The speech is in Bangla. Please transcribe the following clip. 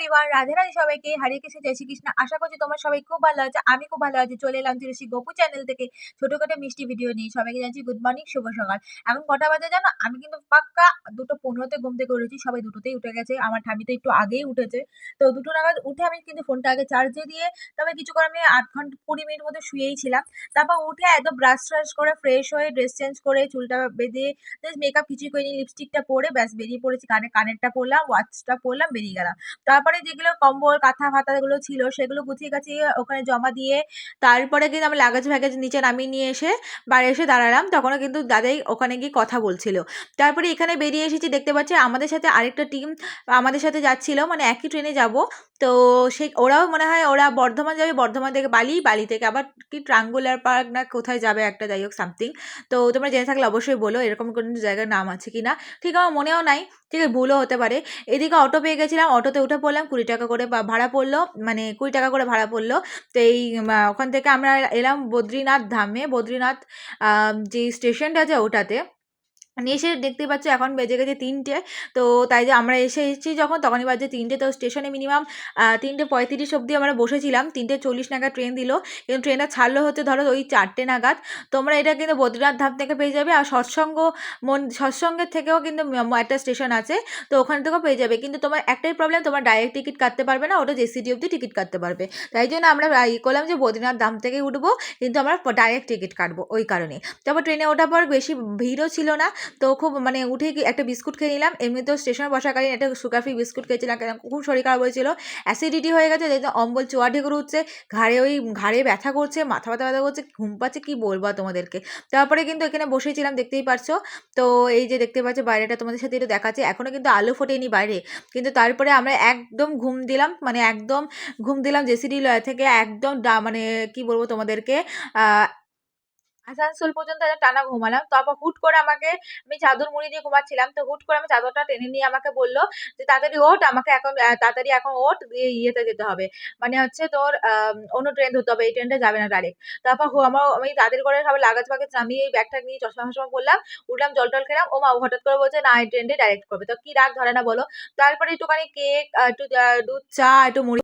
এভরিওয়ান, রাধে রাধে সবাইকে। হরে কৃষ্ণ, জয় শ্রীকৃষ্ণ। আশা করছি তোমরা সবাই খুব ভালো আছো। আমি খুব ভালো আছি। চলে এলাম তুলসী গপু চ্যানেল থেকে ছোটখাটো মিষ্টি ভিডিও নিয়ে। সবাইকে জানাচ্ছি গুড মর্নিং, শুভ সকাল। এখন কটা বাজে জানো? আমি কিন্তু পাক্কা 2:15 ঘুম থেকে উঠেছি। সবাই 2টোতেই উঠে গেছে। আমার ঠাম্মি তো একটু আগেই উঠেছে। তো 2টো নাগাদ উঠে আমি কিন্তু ফোনটা আগে চার্জে দিয়ে তবে কিছু করে আমি 8 ঘন্টা 20 মিনিট মতো শুয়েই ছিলাম। তারপর উঠে একদম ব্রাশ ট্রাশ করে ফ্রেশ হয়ে ড্রেস চেঞ্জ করে চুলটা বেঁধে জাস্ট মেকআপ কিছুই করিনি, লিপস্টিকটা পরে ব্যাস বেরিয়ে পড়েছি। কানেরটা পরলাম, ওয়াচটা পরলাম, বেরিয়ে গেলাম। তারপরে যেগুলো কম্বল কাঁথা ফাতা গুলো ছিল সেগুলো গুছিয়ে গাছিয়ে ওখানে জমা দিয়ে তারপরে কিন্তু আমি লাগেজ ভ্যাগেজ নিচে নামিয়ে নিয়ে এসে বাড়ি এসে দাঁড়ালাম। তখনও কিন্তু দাদাই ওখানে গিয়ে কথা বলছিল। তারপরে এখানে বেরিয়ে এসেছি, দেখতে পাচ্ছি আমাদের সাথে আরেকটা টিম আমাদের সাথে যাচ্ছিল, মানে একই ট্রেনে যাব। তো সেই ওরাও মনে হয় ওরা বর্ধমান যাবে, বর্ধমান থেকে বালি, বালি থেকে আবার কি ট্রাঙ্গুলার পার্ক না কোথায় যাবে একটা, যাই হোক সামথিং। তো তোমরা জেনে থাকলে অবশ্যই বলো এরকম কোনো জায়গার নাম আছে কিনা, ঠিক আমার মনেও নাই, ঠিক আছে ভুলও হতে পারে। এদিকে অটো পেয়ে গেছিলাম, অটোতে উঠে পড়লাম, 20 টাকা করে ভাড়া পড়লো, মানে 20 টাকা করে ভাড়া পড়লো। তো এই ওখান থেকে আমরা এলাম বদ্রীনাথ ধামে। বদ্রীনাথ যে স্টেশনটা আছে ওটাতে এসে দেখতে পাচ্ছ এখন বেজে গেছে 3টে। তো তাই যে আমরা এসেছি যখন তখনই বাজে 3টে। তো স্টেশনে মিনিমাম 3:35 অবধি আমরা বসেছিলাম। 3:40 নাগাদ ট্রেন দিল, কিন্তু ট্রেনটা ছাড়লো হচ্ছে ধরো ওই 4টে নাগাদ। তোমরা এটা কিন্তু বদ্রীনাথ ধাম থেকে পেয়ে যাবে। আর সৎসঙ্গের থেকেও কিন্তু একটা স্টেশন আছে, তো ওখান থেকেও পেয়ে যাবে। কিন্তু তোমার একটাই প্রবলেম, তোমার ডাইরেক্ট টিকিট কাটতে পারবে না, ওটা জেসিডি অবধি টিকিট কাটতে পারবে। তাই জন্য আমরা করলাম যে বদ্রীনাথ ধাম থেকে উঠবো, কিন্তু আমরা ডাইরেক্ট টিকিট কাটবো ওই কারণে। তারপর ট্রেনে ওঠার পর বেশি ভিড়ও ছিল না। তো খুব মানে উঠে একটা বিস্কুট খেয়ে নিলাম। এমনিতেও স্টেশনে বসাকালীন একটা সুগার ফ্রি বিস্কুট খেয়েছিলাম, কেন খুব শরীর খারাপ হয়েছিল, অ্যাসিডিটি হয়ে গেছে, যেহেতু অম্বল চোয়া ঢেকুর উঠছে, ঘাড়ে ব্যথা করছে, মাথা ব্যথা করছে, ঘুম পাচ্ছে, কি বলবো তোমাদেরকে। তারপরে কিন্তু এখানে বসেছিলাম, দেখতেই পারছো। তো এই যে দেখতে পাচ্ছ বাইরেটা তোমাদের সাথে একটু দেখাচ্ছে, এখনো কিন্তু আলো ফোটেনি বাইরে। কিন্তু তারপরে আমরা একদম ঘুম দিলাম, মানে একদম ঘুম দিলাম জেসিডি থেকে একদম মানে কি বলবো তোমাদেরকে, আসানসোল পর্যন্ত একটা টানা ঘুমালাম। তারপর হুট করে আমাকে, আমি চাদর মুড়ি দিয়ে ঘুমাচ্ছিলাম, তো হুট করে আমি চাদরটা টেনে নিয়ে আমাকে বললো যে তাড়াতাড়ি ওঠ, আমাকে এখন তাড়াতাড়ি এখন ওঠ, দিয়ে ইয়েতে যেতে হবে, মানে হচ্ছে তোর অন্য ট্রেন ধরতে হবে, এই ট্রেনটা যাবে না ডাইরেক্ট। তারপর আমি তাড়াতাড়ি করে সবাই লাগেজ ফাগেজ নামিয়ে এই ব্যাগটা নিয়ে চশমা ফশমা পরলাম, উঠলাম, জল টল খেলাম। ও মা হঠাৎ করে বলছে না এই ট্রেনটাই ডাইরেক্ট করবে, তো কি রাগ ধরে না বলো। তারপরে একটুখানি কেক, একটু দুধ চা, একটু মুড়ি